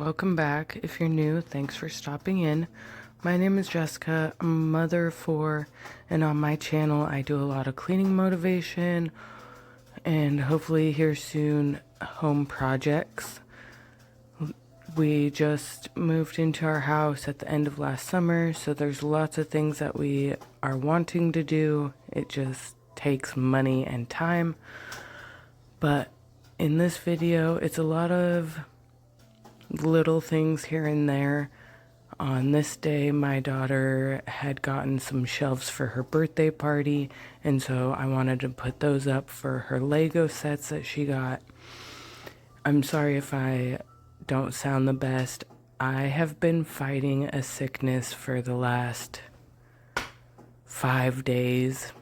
welcome back. If you're new, thanks for stopping in. My name is Jessica, I'm a mother of four, and on my channel I do a lot of cleaning motivation and hopefully here soon home projects. We just moved into our house at the end of last summer, so there's lots of things that we are wanting to do. It just takes money and time. But in this video, it's a lot of little things here and there. On this day, my daughter had gotten some shelves for her birthday party, and so I wanted to put those up for her Lego sets that she got. I'm sorry if I don't sound the best. I have been fighting a sickness for the last 5 days,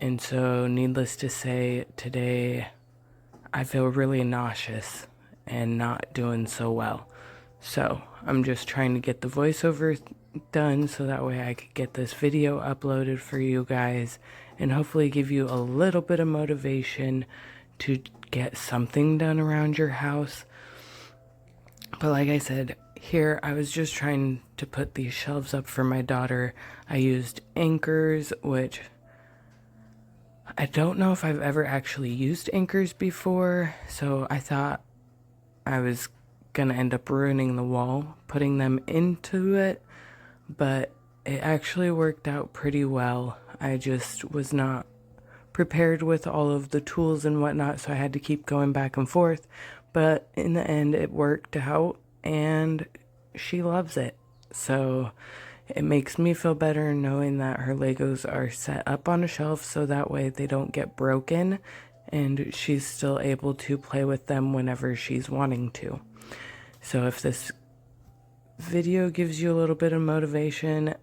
and so needless to say, today I feel really nauseous and not doing so well. So I'm just trying to get the voiceover done so that way I could get this video uploaded for you guys and hopefully give you a little bit of motivation to get something done around your house. But like I said, here I was just trying to put these shelves up for my daughter. I used anchors, which I don't know if I've ever actually used anchors before, so I thought I was gonna end up ruining the wall putting them into it, but it actually worked out pretty well. I just was not prepared with all of the tools and whatnot, so I had to keep going back and forth, but in the end it worked out and she loves it. So it makes me feel better knowing that her Legos are set up on a shelf so that way they don't get broken and she's still able to play with them whenever she's wanting to. So if this video gives you a little bit of motivation,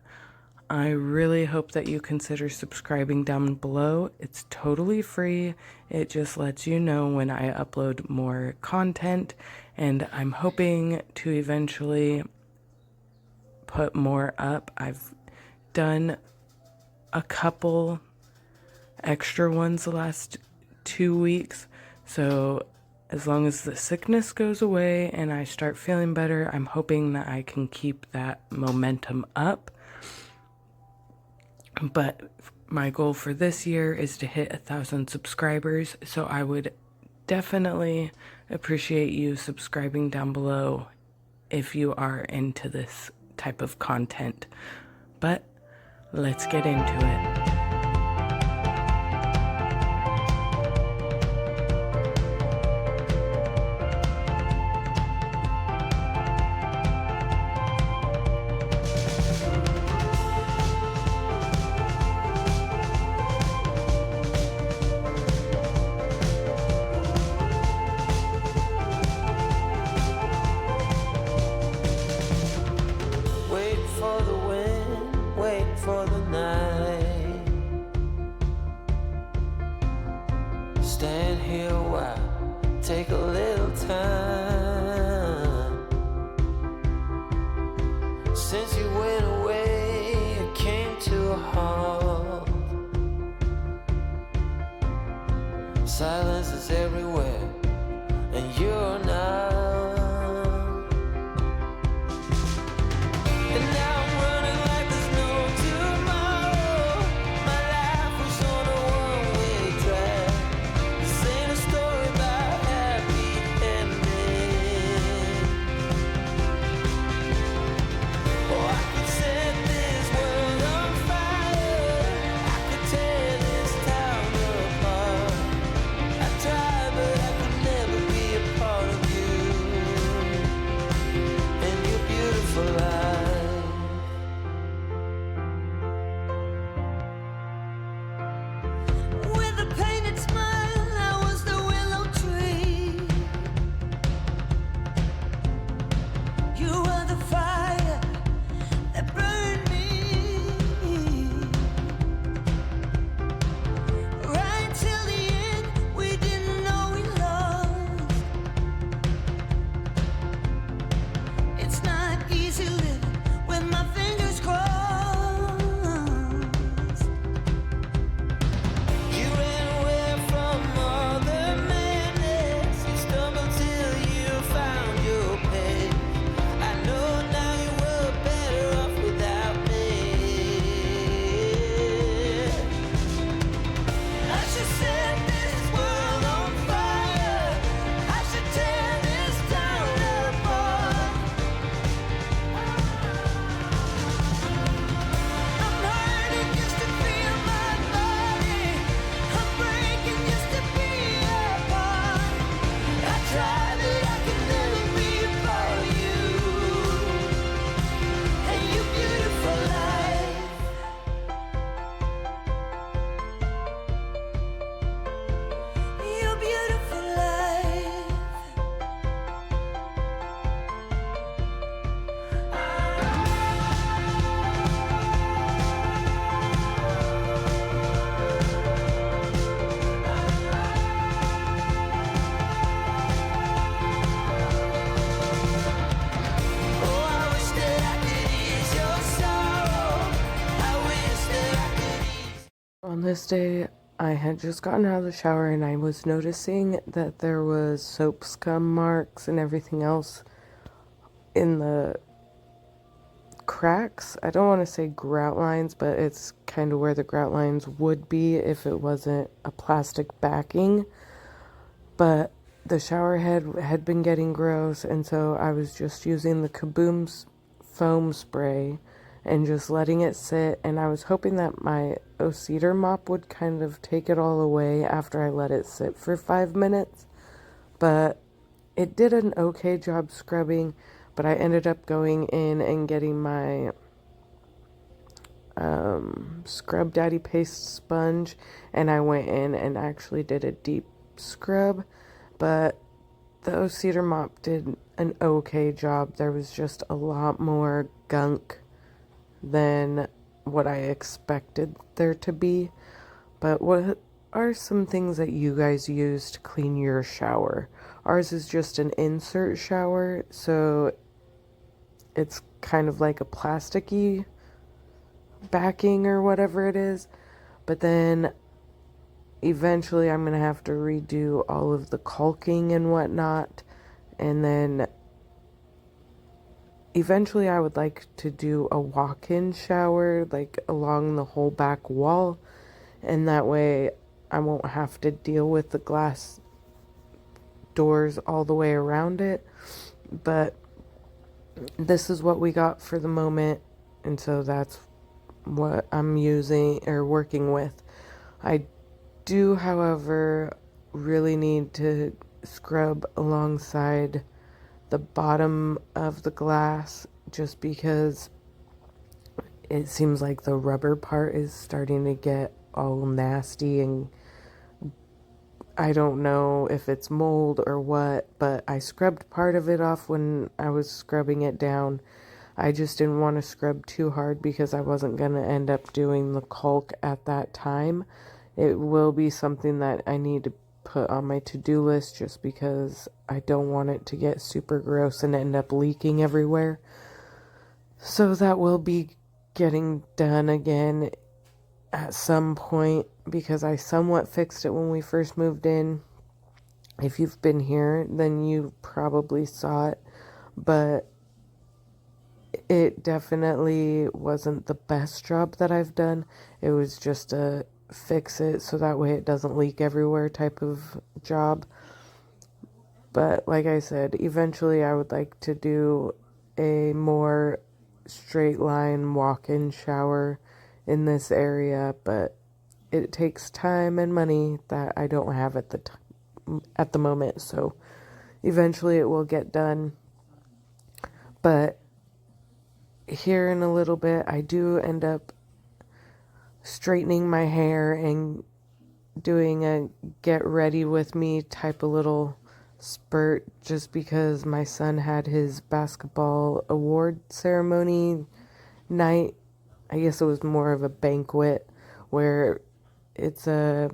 I really hope that you consider subscribing down below. It's totally free. It just lets you know when I upload more content, and I'm hoping to eventually put more up. I've done a couple extra ones the last 2 weeks, so as long as the sickness goes away and I start feeling better, I'm hoping that I can keep that momentum up. But my goal for this year is to hit 1,000 subscribers, so I would definitely appreciate you subscribing down below if you are into this type of content. But let's get into it. For the night, stand here a while, take a little time. Since you went away, it came to a halt. Silence is everywhere, and you're not. And now I'm running like there's no tomorrow. My life was on a one-way track. This ain't a story about happy ending. Oh, I could set this world on fire. I could tear this town apart. I On this day, I had just gotten out of the shower and I was noticing that there was soap scum marks and everything else in the cracks. I don't want to say grout lines, but it's kind of where the grout lines would be if it wasn't a plastic backing. But the shower head had been getting gross, and so I was just using the Kaboom's foam spray and just letting it sit. And I was hoping that my O-Cedar mop would kind of take it all away after I let it sit for 5 minutes. But it did an okay job scrubbing, but I ended up going in and getting my Scrub Daddy paste sponge, and I went in and actually did a deep scrub. But the O-Cedar mop did an okay job. There was just a lot more gunk than what I expected there to be. But what are some things that you guys use to clean your shower? Ours is just an insert shower, so it's kind of like a plasticky backing or whatever it is. But then eventually I'm going to have to redo all of the caulking and whatnot. And then eventually I would like to do a walk-in shower, like along the whole back wall. And that way I won't have to deal with the glass doors all the way around it. But this is what we got for the moment. And so that's what I'm using or working with. I do, however, really need to scrub alongside the bottom of the glass just because it seems like the rubber part is starting to get all nasty, and I don't know if it's mold or what, but I scrubbed part of it off when I was scrubbing it down. I just didn't want to scrub too hard because I wasn't going to end up doing the caulk at that time. It will be something that I need to put on my to-do list just because I don't want it to get super gross and end up leaking everywhere. So that will be getting done again at some point because I somewhat fixed it when we first moved in. If you've been here, then you probably saw it, but it definitely wasn't the best job that I've done. It was just a fix it so that way it doesn't leak everywhere type of job. But like I said, eventually I would like to do a more straight line walk-in shower in this area, but it takes time and money that I don't have at the moment. So eventually it will get done. But here in a little bit, I do end up straightening my hair and doing a get ready with me type of little spurt just because my son had his basketball award ceremony night. I guess it was more of a banquet where it's a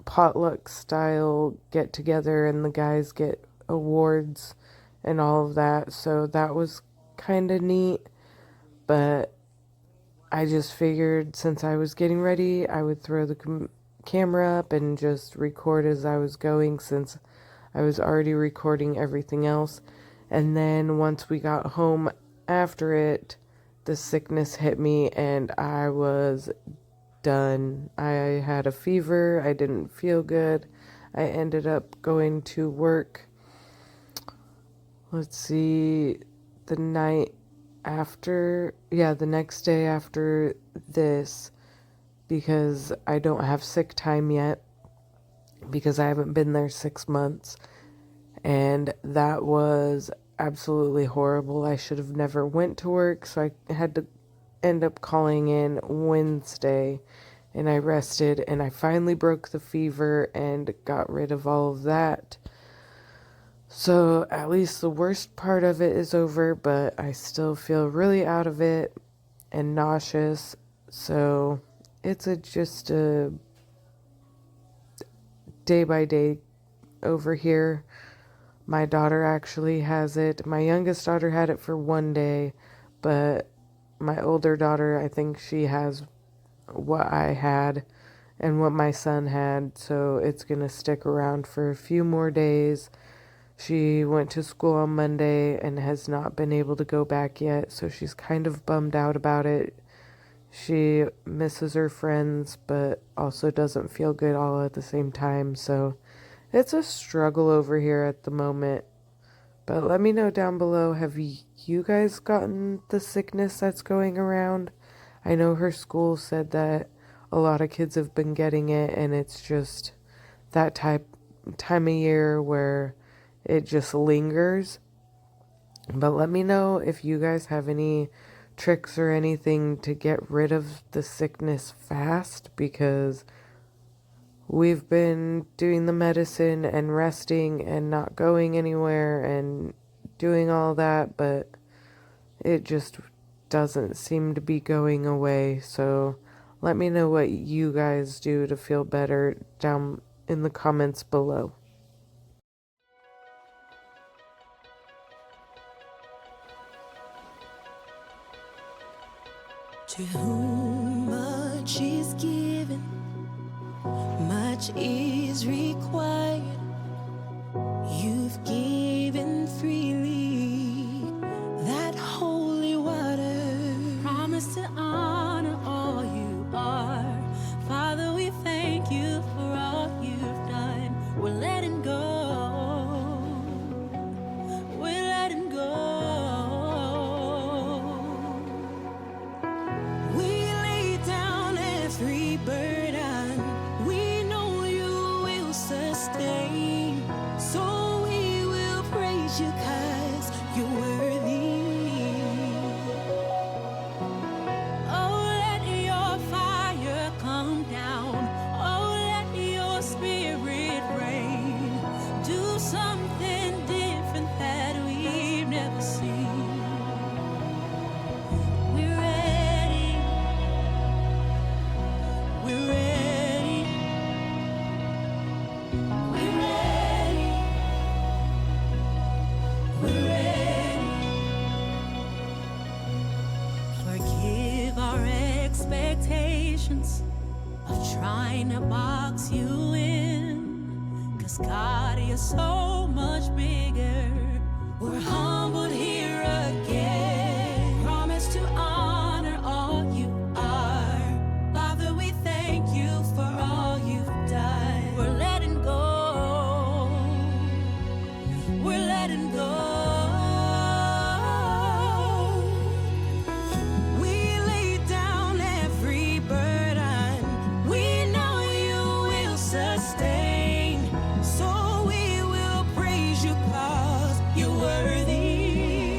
potluck style get together and the guys get awards and all of that. So that was kind of neat, but I just figured since I was getting ready, I would throw the camera up and just record as I was going since I was already recording everything else. And then once we got home after it, the sickness hit me and I was done. I had a fever. I didn't feel good. I ended up going to work. Let's see, the the next day after this, because I don't have sick time yet because I haven't been there 6 months, and that was absolutely horrible. I should have never went to work, so I had to end up calling in Wednesday, and I rested, and I finally broke the fever and got rid of all of that. So at least the worst part of it is over, but I still feel really out of it and nauseous. So it's just a day by day over here. My daughter actually has it. My youngest daughter had it for one day, but my older daughter, I think she has what I had and what my son had, so it's gonna stick around for a few more days. She went to school on Monday and has not been able to go back yet, so she's kind of bummed out about it. She misses her friends, but also doesn't feel good all at the same time, so it's a struggle over here at the moment. But let me know down below, have you guys gotten the sickness that's going around? I know her school said that a lot of kids have been getting it, and it's just that time of year where it just lingers. But let me know if you guys have any tricks or anything to get rid of the sickness fast, because we've been doing the medicine and resting and not going anywhere and doing all that, but it just doesn't seem to be going away. So let me know what you guys do to feel better down in the comments below. To whom much is given, much is required. You've given freely that holy water. Promise to honor all you are. Father, we thank you for all you've done. We're letting go. We're letting go. We lay down every burden. We know you will sustain. So we will praise you 'cause you're worthy. Oh, let your fire come down. Oh, let your spirit reign. Do something different that we've never seen. We're ready. We're ready. We're ready. We're ready. Forgive our expectations of trying to box you in. 'Cause God, you're so much bigger. We're humbled here again. Promise to honor all you are. Father, we thank you for all you've done. We're letting go. We're letting go. We lay down every burden. We know you will sustain. So we will praise you 'cause you're worthy.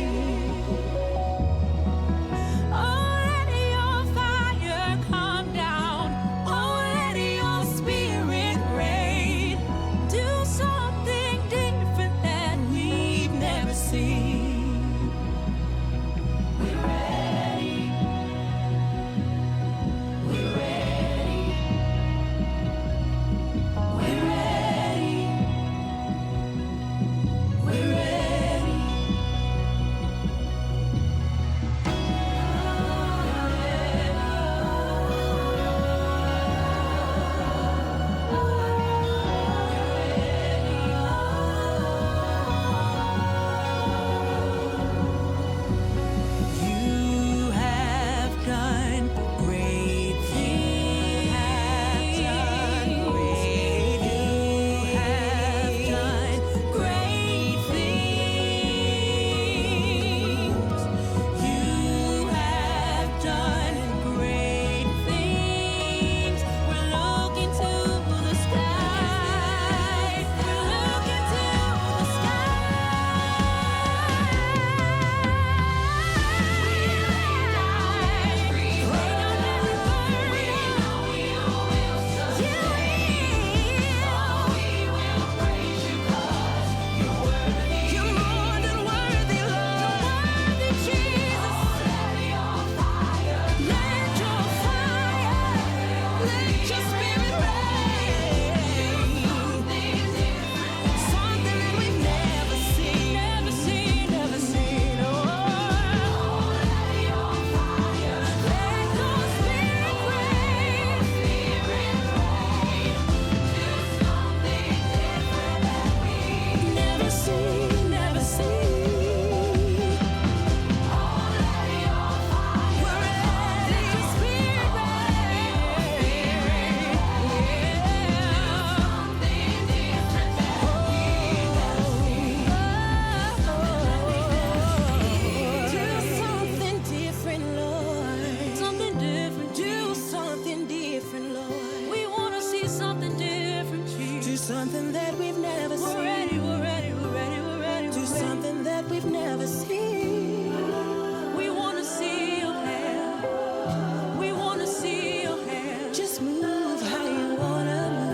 something that we've never seen. We're ready, we're ready, we're ready, we're ready. Do something that we've never seen. We wanna see your hand. We wanna see your hand. Just move how you wanna move.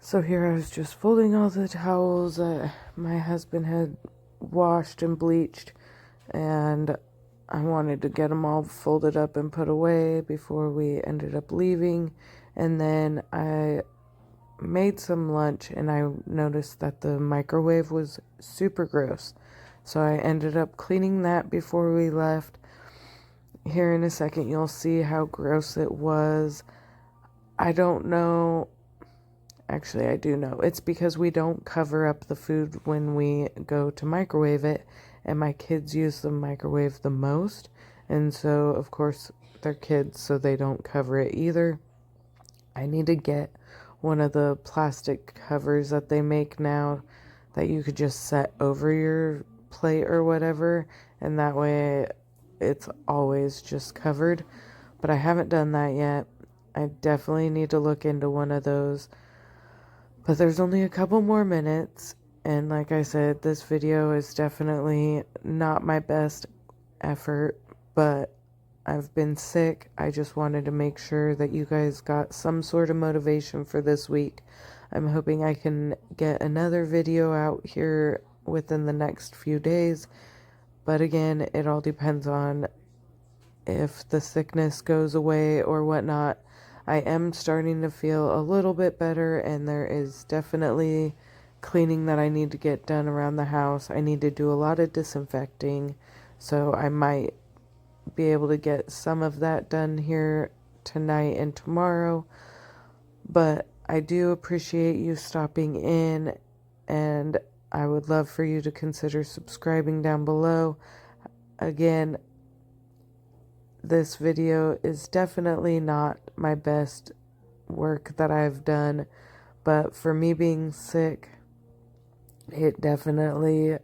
So here I was just folding all the towels that my husband had washed and bleached, and I wanted to get them all folded up and put away before we ended up leaving. And then I made some lunch and I noticed that the microwave was super gross. So I ended up cleaning that before we left. Here in a second you'll see how gross it was. I don't know. Actually, I do know. It's because we don't cover up the food when we go to microwave it, and my kids use the microwave the most, and so, of course, they're kids, so they don't cover it either. I need to get one of the plastic covers that they make now that you could just set over your plate or whatever, and that way it's always just covered, but I haven't done that yet. I definitely need to look into one of those. But there's only a couple more minutes, and like I said, this video is definitely not my best effort, but I've been sick. I just wanted to make sure that you guys got some sort of motivation for this week. I'm hoping I can get another video out here within the next few days, but again, it all depends on if the sickness goes away or whatnot. I am starting to feel a little bit better, and there is definitely cleaning that I need to get done around the house. I need to do a lot of disinfecting, so I might be able to get some of that done here tonight and tomorrow. But I do appreciate you stopping in, and I would love for you to consider subscribing down below. Again, this video is definitely not my best work that I've done, but for me being sick, it definitely,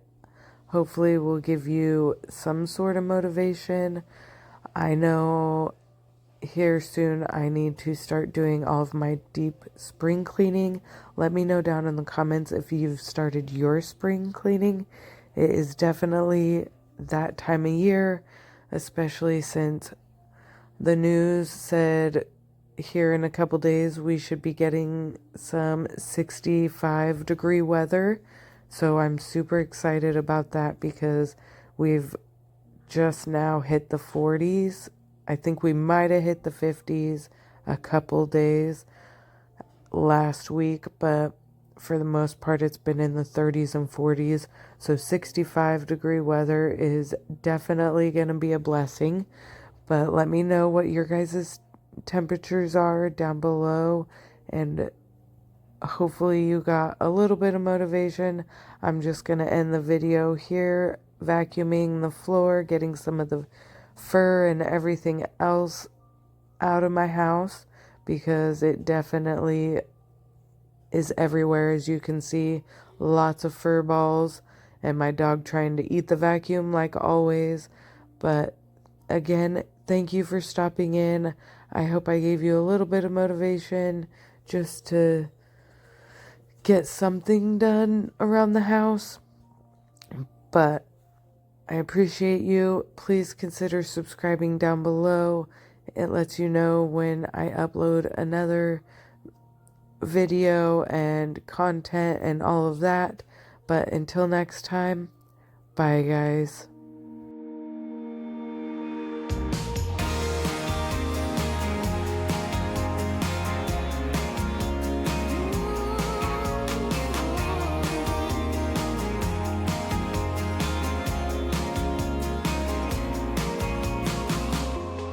hopefully, will give you some sort of motivation. I know here soon I need to start doing all of my deep spring cleaning. Let me know down in the comments if you've started your spring cleaning. It is definitely that time of year, especially since the news said here in a couple days we should be getting some 65-degree weather. So I'm super excited about that because we've just now hit the 40s. I think we might have hit the 50s a couple days last week, but for the most part it's been in the 30s and 40s. So 65-degree weather is definitely going to be a blessing. But let me know what your guys' temperatures are down below, and hopefully you got a little bit of motivation. I'm just going to end the video here, vacuuming the floor, getting some of the fur and everything else out of my house, because it definitely is everywhere. As you can see, lots of fur balls, and my dog trying to eat the vacuum like always. But again, thank you for stopping in. I hope I gave you a little bit of motivation just to get something done around the house. But I appreciate you. Please consider subscribing down below. It lets you know when I upload another video and content and all of that. But until next time, bye guys.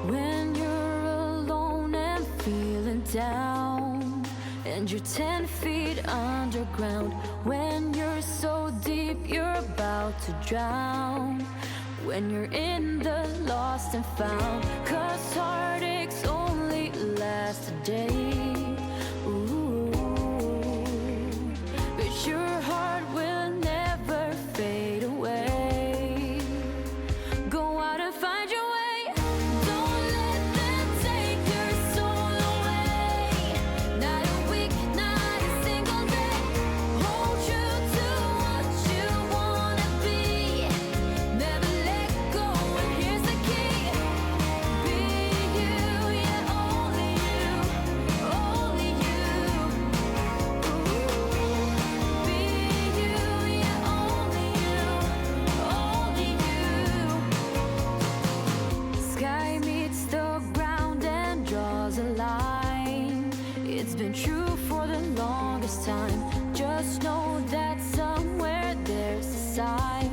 When you're alone and feeling down, and you're 10 feet underground, when you're so deep you're about to drown, when you're in the lost and found, 'cause heartaches only last a day. Ooh, but your heart will never fade away. Go out and find your way. Don't let them take your soul away. Not a week, not a single day. Hold true to what you wanna be. Never let go, and here's the key. Be you, yeah, only you, only you. Be you, yeah, only you, only you. Sky meets the ground and draws a line. It's been true for the longest time. Just know that somewhere there's a sign.